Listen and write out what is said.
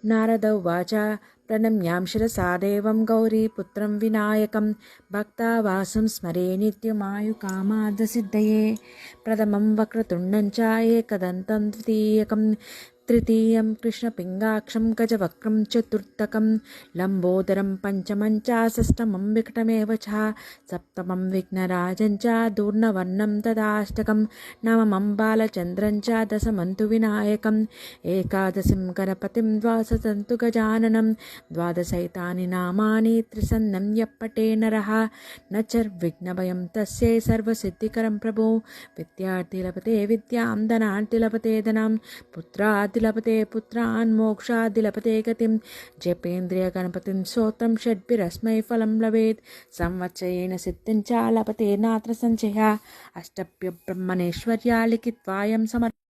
नारद उवाच प्रणम्यां शिरसा देवं गौरीपुत्रं विनायकं भक्तावासं स्मरे नित्यमायुकामादसिद्धये प्रथमं वक्रतुण्डं च एकदन्तं द्वितीयकं तृतीयं कृष्णपिङ्गाक्षं गजवक्त्रं चतुर्थकं लम्बोदरं पञ्चमं च षष्ठमं विकटमेव च सप्तमं विघ्नराजं च दूर्णवर्णं तदाष्टकं नवमं बालचन्द्रं च दशमं तु विनायकम् एकादशीं गणपतिं द्वादशं तु गजाननं द्वादशैतानि नामानि त्रिसन्नं यः पठे नरः न चर्विघ्नभयं तस्यै सर्वसिद्धिकरं प्रभो विद्यार्थी लभते विद्यां धनार्थी लभते धनं पुत्रार्थी लभते पुत्रान् मोक्षार्थी लभते गतिं जपेन्द्रियगणपतिं स्तोत्रं षड्भिरस्मै फलं लभेत् संवत्सरेण सिद्धिं च लभते नात्र संशयः अष्टभ्य ब्रह्मणेश्वर्या लिखित्वायं समर्पयामि